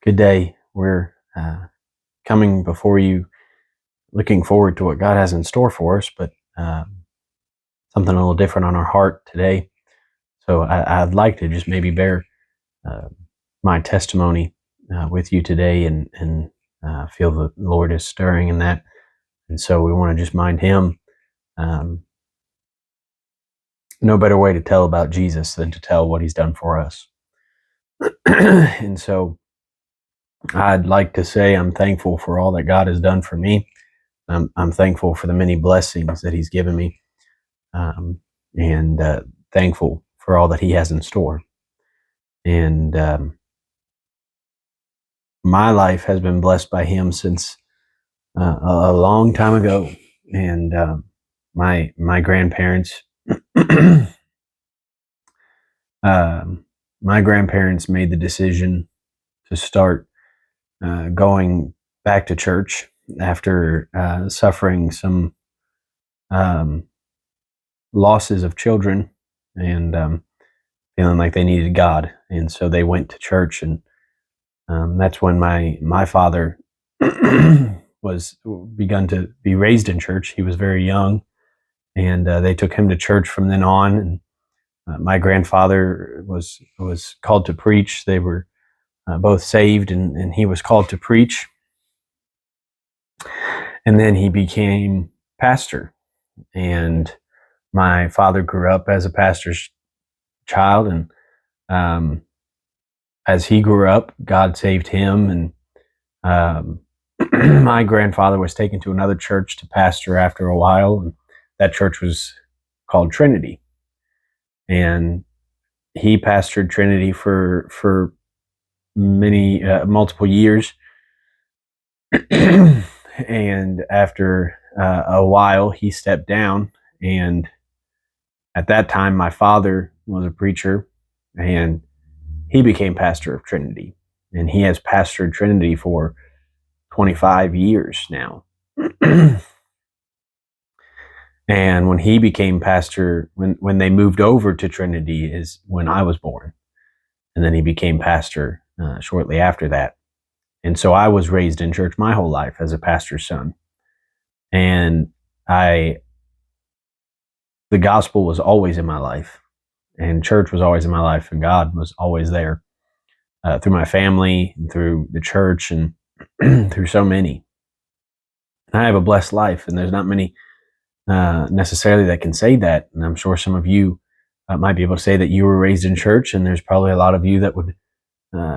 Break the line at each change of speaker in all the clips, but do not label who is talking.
Good day. We're coming before you, looking forward to what God has in store for us, but something a little different on our heart today. So I'd like to just maybe bear uh, my testimony with you today, and feel the Lord is stirring in that. And so we want to just mind Him. Um, no better way to tell about Jesus than to tell what He's done for us. And so I'd like to say I'm thankful for all that God has done for me. I'm thankful for the many blessings that He's given me, and thankful for all that He has in store. And my life has been blessed by Him since a long time ago. And my grandparents, my grandparents made the decision to start going back to church after suffering some um, losses of children, and feeling like they needed God, and so they went to church, and that's when my father was begun to be raised in church. He was very young, and they took him to church from then on. And my grandfather was called to preach. They were both saved, and he was called to preach, and then he became pastor. And my father grew up as a pastor's child, and um, as he grew up, God saved him. And um, my grandfather was taken to another church to pastor after a while, and that church was called Trinity. And he pastored Trinity for many multiple years. And after a while, he stepped down. And at that time, my father was a preacher, and he became pastor of Trinity. And he has pastored Trinity for 25 years now. And when he became pastor, when they moved over to Trinity, is when I was born. And then he became pastor shortly after that. And so I was raised in church my whole life as a pastor's son. And the gospel was always in my life, and church was always in my life, and God was always there through my family, and through the church, and through so many. And I have a blessed life, and there's not many necessarily that can say that. And I'm sure some of you might be able to say that you were raised in church, and there's probably a lot of you that would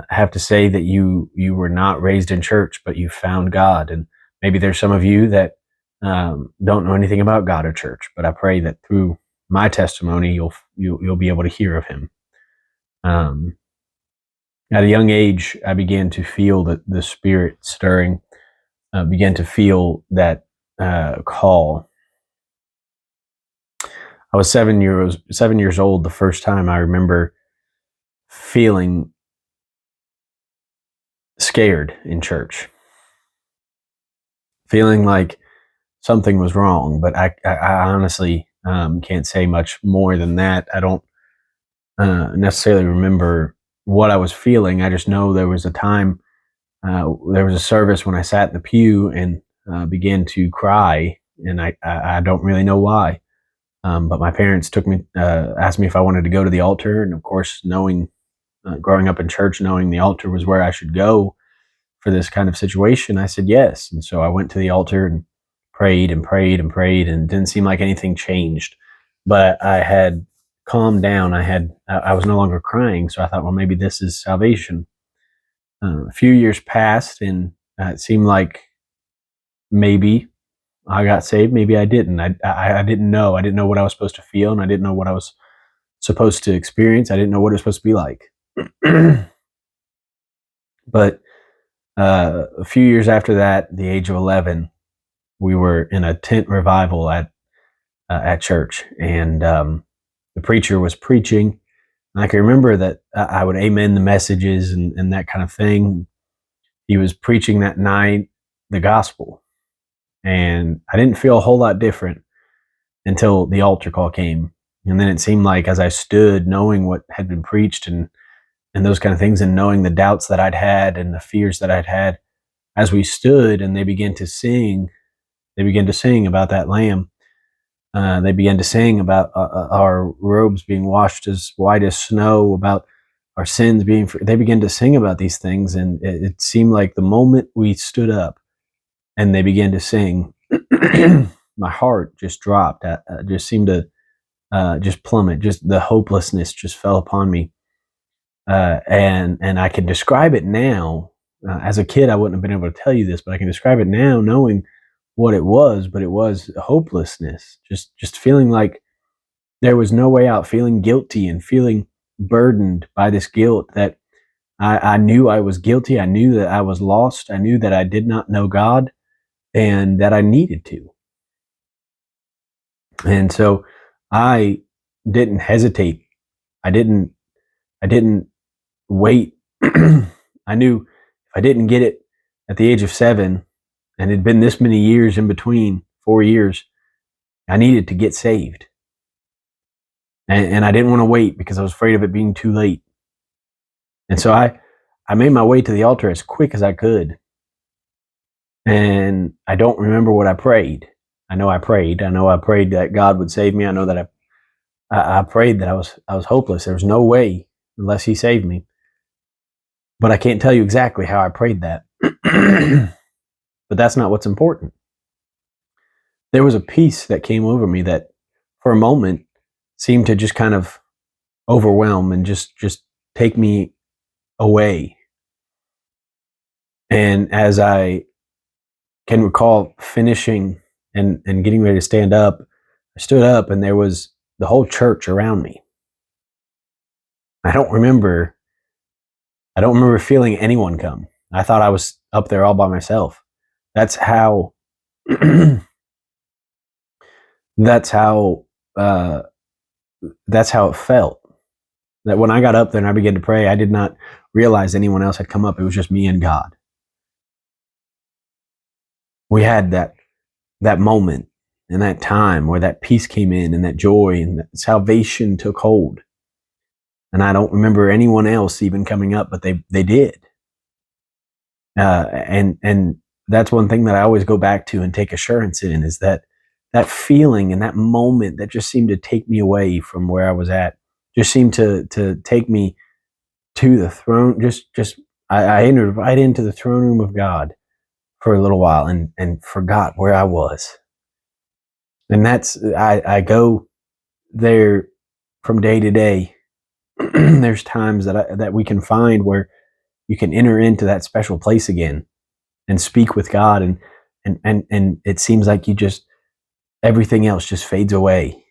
have to say that you were not raised in church, but you found God. And maybe there's some of you that don't know anything about God or church, but I pray that through my testimony, you'll be able to hear of Him. At a young age, I began to feel the Spirit stirring, began to feel that call. I was 7 years old the first time I remember feeling scared in church, feeling like something was wrong. But I honestly can't say much more than that. I don't necessarily remember what I was feeling. I just know there was a time, there was a service when I sat in the pew and began to cry, and I don't really know why. But my parents asked me if I wanted to go to the altar, and of course, knowing growing up in church, knowing the altar was where I should go for this kind of situation, I said yes. And so I went to the altar and prayed and prayed and prayed, and it didn't seem like anything changed. But I had calmed down. I was no longer crying, so I thought, well, maybe this is salvation. A few years passed, and it seemed like maybe I got saved, maybe I didn't. I didn't know. I didn't know what I was supposed to feel, and I didn't know what I was supposed to experience. I didn't know what it was supposed to be like. But a few years after that, the age of 11, we were in a tent revival at church, and the preacher was preaching. And I can remember that I would amen the messages and that kind of thing. He was preaching that night the gospel, and I didn't feel a whole lot different until the altar call came. And then it seemed like as I stood, knowing what had been preached and and those kind of things, and knowing the doubts that I'd had and the fears that I'd had as we stood and they began to sing about that lamb. They began to sing about our robes being washed as white as snow, about our sins being free. They began to sing about these things, and it seemed like the moment we stood up and they began to sing, my heart just dropped. Just seemed to just plummet. Just the hopelessness just fell upon me, and I can describe it now. As a kid, I wouldn't have been able to tell you this, but I can describe it now, knowing what it was. But it was hopelessness, just feeling like there was no way out, feeling guilty and feeling burdened by this guilt that I knew I was guilty. I knew that I was lost. I knew that I did not know God and that I needed to. And so I didn't hesitate. I didn't I didn't wait. I knew if I didn't get it at the age of 7, and it'd been this many years in between, 4 years, I needed to get saved. And I didn't want to wait because I was afraid of it being too late. And so I made my way to the altar as quick as I could. And I don't remember what I prayed. I know I prayed. I know I prayed that God would save me. I know that I prayed that I was hopeless. There was no way unless He saved me. But I can't tell you exactly how I prayed that. But that's not what's important. There was a peace that came over me that, for a moment, seemed to just kind of overwhelm and just take me away. And as I can recall finishing and getting ready to stand up, I stood up and there was the whole church around me. I don't remember feeling anyone come. I thought I was up there all by myself. That's how that's how that's how it felt. That when I got up there and I began to pray, I did not realize anyone else had come up. It was just me and God. We had that moment and that time where that peace came in and that joy and that salvation took hold. And I don't remember anyone else even coming up, but they did. And that's one thing that I always go back to and take assurance in, is that feeling and that moment that just seemed to take me away from where I was at, just seemed to take me to the throne. I entered right into the throne room of God for a little while and forgot where I was. And I go there from day to day. There's times that we can find where you can enter into that special place again and speak with God, and it seems like everything else just fades away.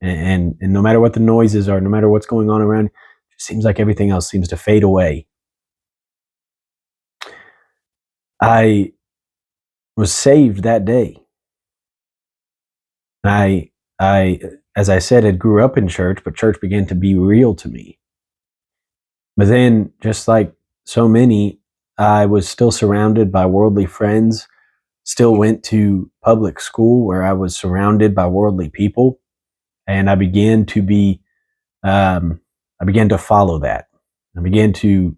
And no matter what the noises are, no matter what's going on around, it just seems like everything else seems to fade away. I was saved that day. I, as I said, had grew up in church, but church began to be real to me. But then, just like so many, I was still surrounded by worldly friends, still went to public school where I was surrounded by worldly people, and I began to follow that. I began to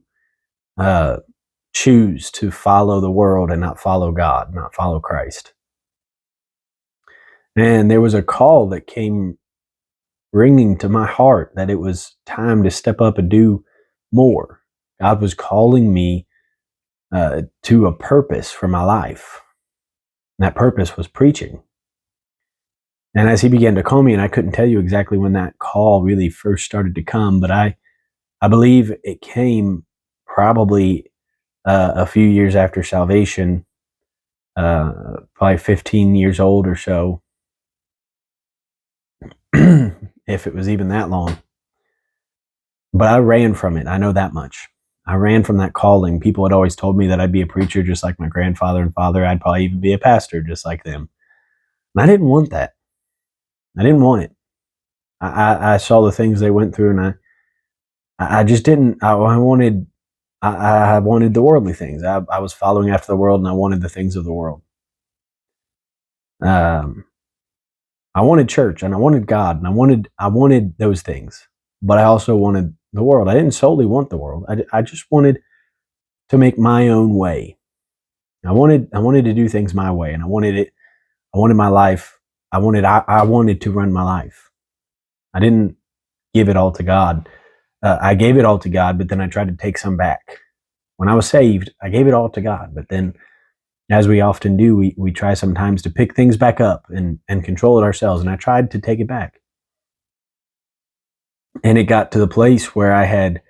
choose to follow the world and not follow God, not follow Christ. And there was a call that came ringing to my heart that it was time to step up and do more. God was calling me to a purpose for my life. And that purpose was preaching. And as He began to call me, and I couldn't tell you exactly when that call really first started to come, but I believe it came probably a few years after salvation, probably 15 years old or so, if it was even that long. But I ran from it. I know that much. I ran from that calling. People had always told me that I'd be a preacher just like my grandfather and father. I'd probably even be a pastor just like them. And I didn't want that. I didn't want it. I saw the things they went through, and I just didn't. I wanted the worldly things. I was following after the world, and I wanted the things of the world. I wanted church, and I wanted God, and I wanted those things. But I also wanted the world. I didn't solely want the world. I just wanted to make my own way. I wanted to do things my way, and I wanted it. I wanted my life. I wanted to run my life. I didn't give it all to God. I gave it all to God, but then I tried to take some back. When I was saved, I gave it all to God, but then, as we often do, we try sometimes to pick things back up and control it ourselves. And I tried to take it back. And it got to the place where I had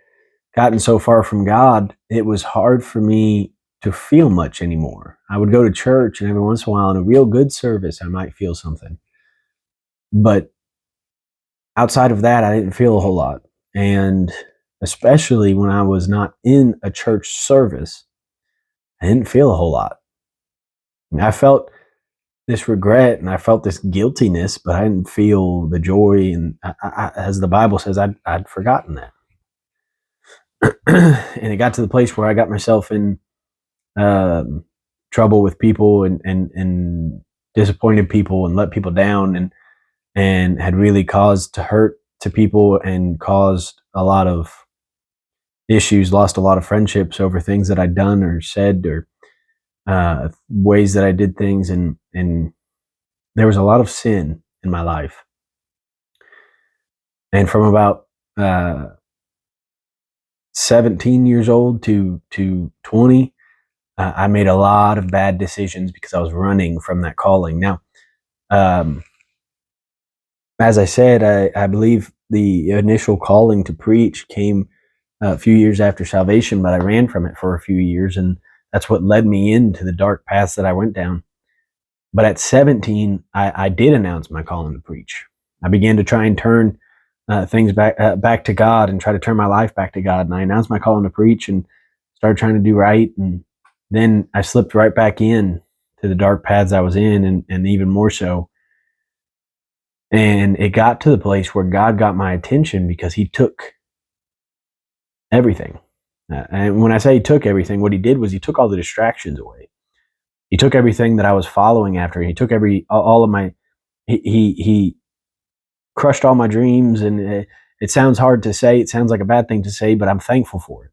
gotten so far from God, it was hard for me to feel much anymore. I would go to church, and every once in a while, in a real good service, I might feel something. But outside of that, I didn't feel a whole lot. And especially when I was not in a church service, I didn't feel a whole lot. And I felt this regret and I felt this guiltiness, but I didn't feel the joy. And as the Bible says, I'd forgotten that. And it got to the place where I got myself in trouble with people and disappointed people and let people down and had really caused to hurt to people and caused a lot of issues, lost a lot of friendships over things that I'd done or said or ways that I did things. And there was a lot of sin in my life. And from about 17 years old to 20, I made a lot of bad decisions because I was running from that calling. Now, um, as I said, I believe the initial calling to preach came a few years after salvation, but I ran from it for a few years, and that's what led me into the dark paths that I went down. But at 17, I did announce my calling to preach. I began to try and turn things back to God and try to turn my life back to God. And I announced my calling to preach and started trying to do right. And then I slipped right back in to the dark paths I was in, and even more so. And it got to the place where God got my attention because He took everything. And when I say He took everything, what He did was He took all the distractions away. He took everything that I was following after. He took all of my. He crushed all my dreams, and it sounds hard to say. It sounds like a bad thing to say, but I'm thankful for it.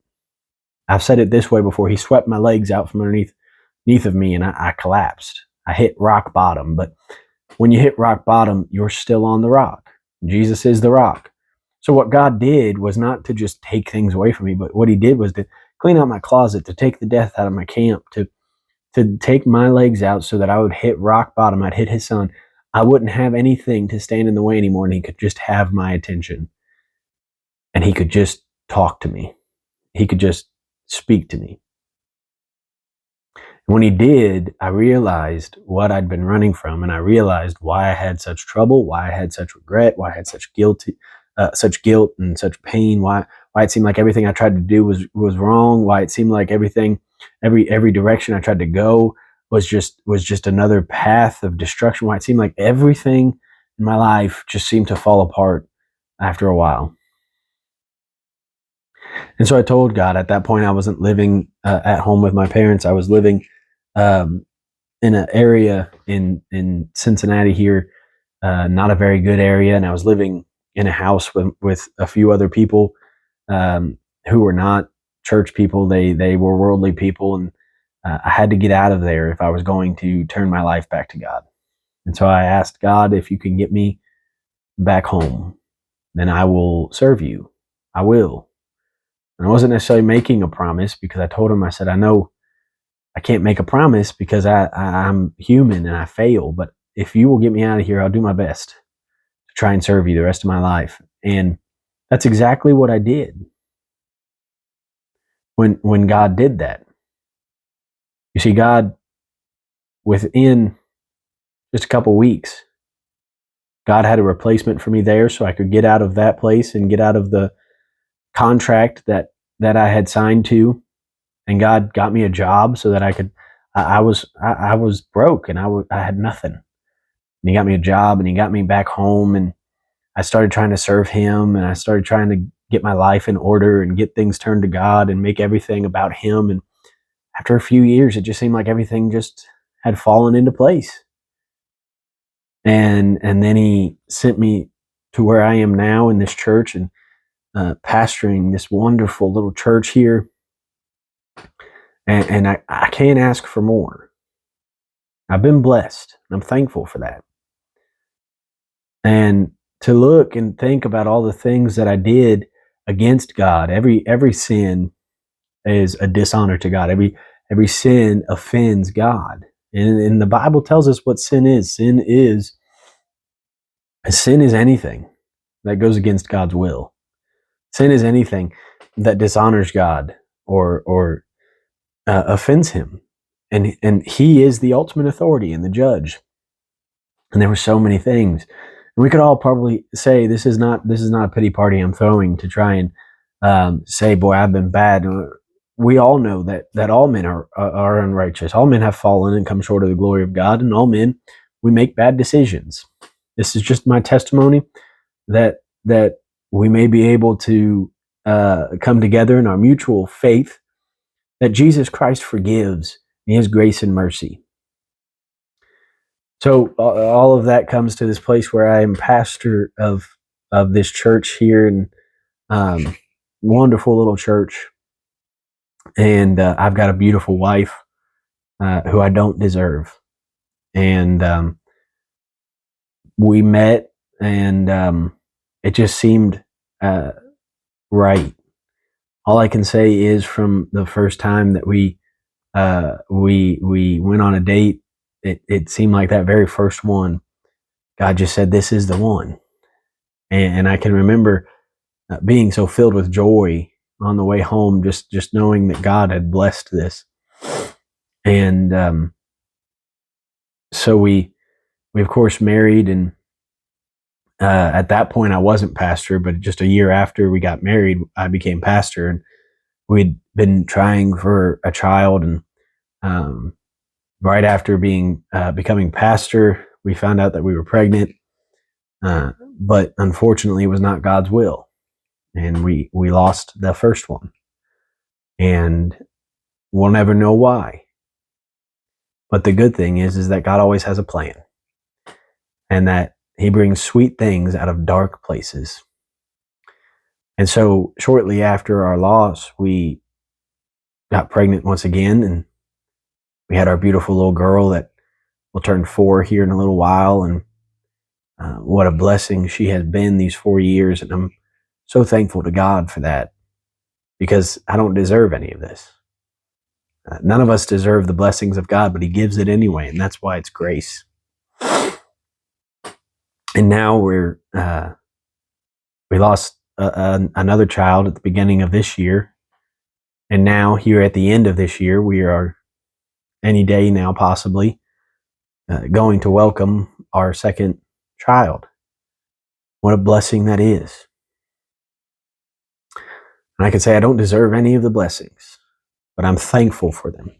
I've said it this way before. He swept my legs out from underneath of me, and I collapsed. I hit rock bottom. But when you hit rock bottom, you're still on the rock. Jesus is the rock. So what God did was not to just take things away from me, but what He did was to clean out my closet, to take the death out of my camp, to take my legs out so that I would hit rock bottom. I'd hit His Son. I wouldn't have anything to stand in the way anymore, and He could just have my attention. And He could just talk to me. He could just speak to me. And when He did, I realized what I'd been running from, and I realized why I had such trouble, why I had such regret, why I had such guilt and such pain, why it seemed like everything I tried to do was wrong, why it seemed like every direction I tried to go was just another path of destruction, why it seemed like everything in my life just seemed to fall apart after a while. And so I told God. At that point, I wasn't living at home with my parents. I was living um, in an area in Cincinnati here, not a very good area, and I was living in a house with a few other people who were not church people. They were worldly people, and I had to get out of there if I was going to turn my life back to God. And so I asked God, if you can get me back home, then I will serve you. I will. And I wasn't necessarily making a promise, because I told Him, I said, I know I can't make a promise because I'm human and I fail. But if you will get me out of here, I'll do my best to try and serve you the rest of my life. And that's exactly what I did when God did that. You see, God, within just a couple weeks, God had a replacement for me there, so I could get out of that place and get out of the contract that I had signed to. And God got me a job so that I could. I was broke, and I had nothing. And He got me a job, and He got me back home, and I started trying to serve Him, and I started trying to get my life in order and get things turned to God and make everything about Him. And after a few years, it just seemed like everything just had fallen into place. And then He sent me to where I am now in this church, and pastoring this wonderful little church here, and I can't ask for more. I've been blessed. I'm thankful for that. And to look and think about all the things that I did against God, every sin is a dishonor to God. Every sin offends God. And the Bible tells us what sin is. Sin is anything that goes against God's will. Sin is anything that dishonors God or offends Him, and He is the ultimate authority and the judge. And there were so many things. And we could all probably say this is not a pity party I'm throwing to try and say, boy, I've been bad. We all know that all men are unrighteous. All men have fallen and come short of the glory of God, and all men, we make bad decisions. This is just my testimony that we may be able to come together in our mutual faith that Jesus Christ forgives and He has grace and mercy. So all of that comes to this place where I am pastor of this church here, and wonderful little church, and I've got a beautiful wife who I don't deserve, and we met, and it just seemed right. All I can say is from the first time that we went on a date, it seemed like that very first one, God just said, "This is the one," and I can remember being so filled with joy on the way home, just knowing that God had blessed this, and so we of course married, and at that point I wasn't pastor, but just a year after we got married, I became pastor, and we'd been trying for a child, and um, right after becoming pastor, we found out that we were pregnant, but unfortunately, it was not God's will, and we lost the first one, and we'll never know why. But the good thing is that God always has a plan, and that He brings sweet things out of dark places. And so, shortly after our loss, we got pregnant once again, and we had our beautiful little girl that will turn 4 here in a little while, and what a blessing she has been these 4 years, and I'm so thankful to God for that, because I don't deserve any of this. None of us deserve the blessings of God, but He gives it anyway, and that's why it's grace. And now we lost another child at the beginning of this year, and now here at the end of this year, we are any day now possibly going to welcome our second child. What a blessing that is. And I could say I don't deserve any of the blessings, but I'm thankful for them.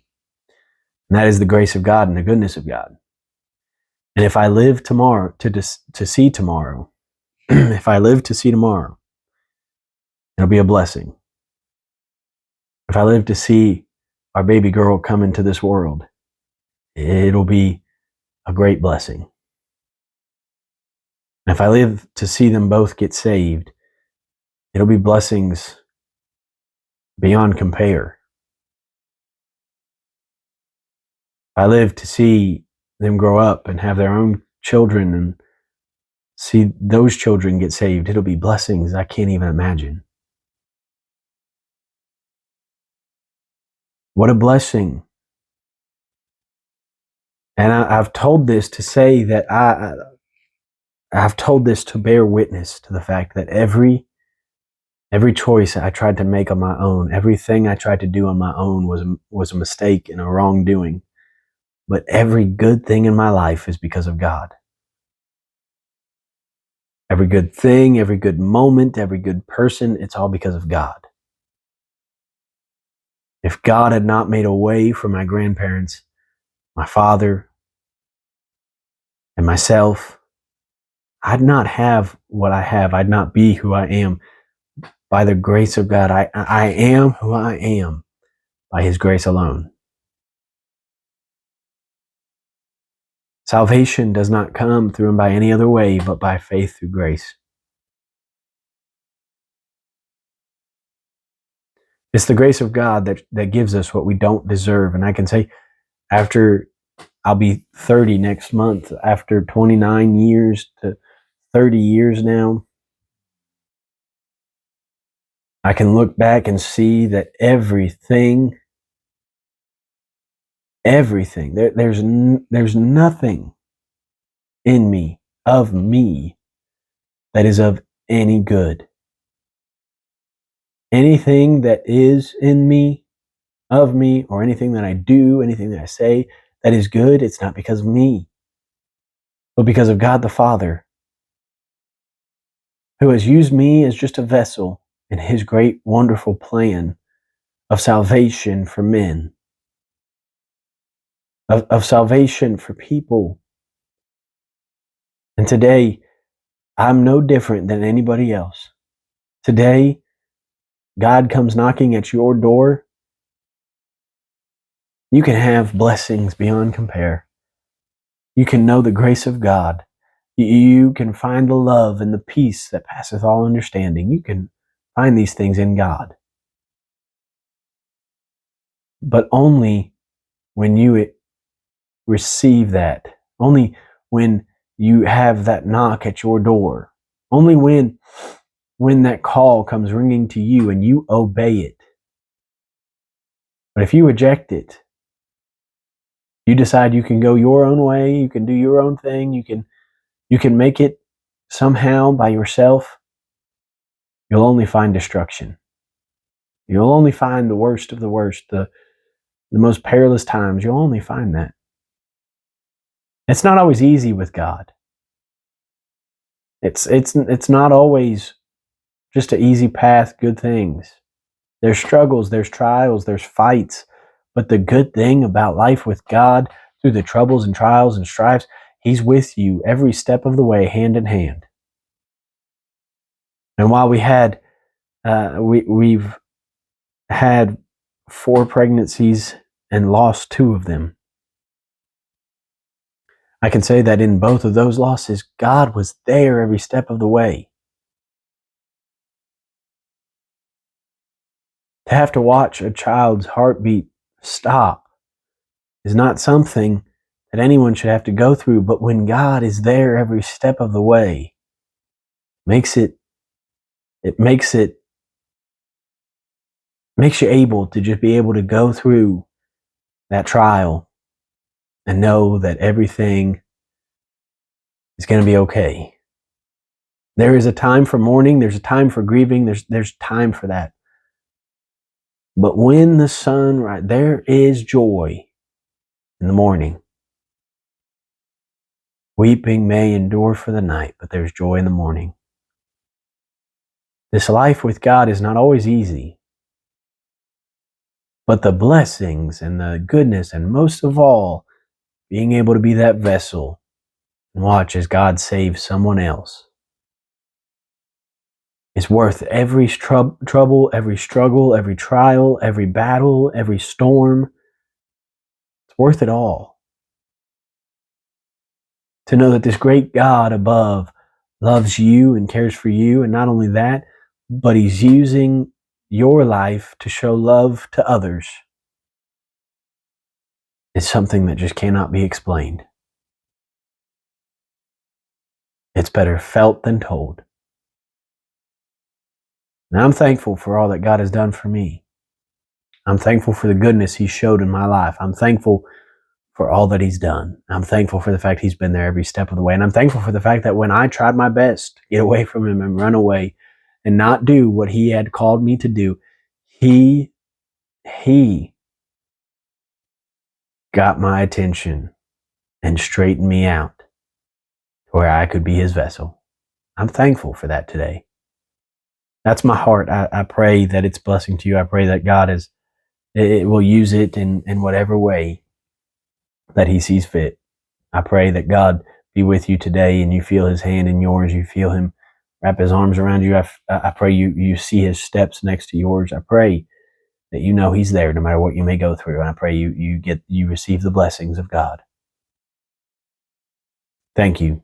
And that is the grace of God and the goodness of God. And if I live tomorrow to see tomorrow, if I live to see tomorrow, it'll be a blessing. If I live to see our baby girl come into this world, it'll be a great blessing. And if I live to see them both get saved, it'll be blessings beyond compare. If I live to see them grow up and have their own children and see those children get saved, it'll be blessings I can't even imagine. What a blessing. And I've told this to say that I've told this to bear witness to the fact that every choice I tried to make on my own, everything I tried to do on my own was a mistake and a wrongdoing. But every good thing in my life is because of God. Every good thing, every good moment, every good person, it's all because of God. If God had not made a way for my grandparents, my father, and myself, I'd not have what I have. I'd not be who I am. By the grace of God, I am who I am by His grace alone. Salvation does not come through and by any other way but by faith through grace. It's the grace of God that gives us what we don't deserve. And I can say, after I'll be 30 next month, after 29 years to 30 years now, I can look back and see that everything, there's nothing in me, of me, that is of any good. Anything that is in me, of me, or anything that I do, anything that I say that is good, it's not because of me, but because of God the Father, who has used me as just a vessel in his great, wonderful plan of salvation for men, of salvation for people. And today, I'm no different than anybody else. Today, God comes knocking at your door. You can have blessings beyond compare. You can know the grace of God. You can find the love and the peace that passeth all understanding. You can find these things in God. But only when you receive that, only when you have that knock at your door, only when that call comes ringing to you and you obey it. But if you reject it, you decide you can go your own way, you can do your own thing, you can make it somehow by yourself, you'll only find destruction. You'll only find the worst of the worst, the most perilous times. You'll only find that. It's not always easy with God. It's not always just an easy path, good things. There's struggles, there's trials, there's fights. But the good thing about life with God, through the troubles and trials and strifes, he's with you every step of the way, hand in hand. And while we've had 4 pregnancies and lost 2 of them, I can say that in both of those losses, God was there every step of the way. To have to watch a child's heartbeat stop is not something that anyone should have to go through, but when God is there every step of the way, makes you able to just be able to go through that trial and know that everything is going to be okay. There is a time for mourning, there's a time for grieving, there's time for that. But when the sun rises, there is joy in the morning. Weeping may endure for the night, but there's joy in the morning. This life with God is not always easy, but the blessings and the goodness, and most of all, being able to be that vessel and watch as God saves someone else, is worth every trouble, every struggle, every trial, every battle, every storm. It's worth it all. To know that this great God above loves you and cares for you, and not only that, but he's using your life to show love to others, is something that just cannot be explained. It's better felt than told. And I'm thankful for all that God has done for me. I'm thankful for the goodness he showed in my life. I'm thankful for all that he's done. I'm thankful for the fact he's been there every step of the way. And I'm thankful for the fact that when I tried my best to get away from him and run away and not do what he had called me to do, he got my attention and straightened me out to where I could be his vessel. I'm thankful for that today. That's my heart. I pray that it's a blessing to you. I pray that God will use it in whatever way that he sees fit. I pray that God be with you today and you feel his hand in yours. You feel him wrap his arms around you. I pray you see his steps next to yours. I pray that you know he's there no matter what you may go through. And I pray you receive the blessings of God. Thank you.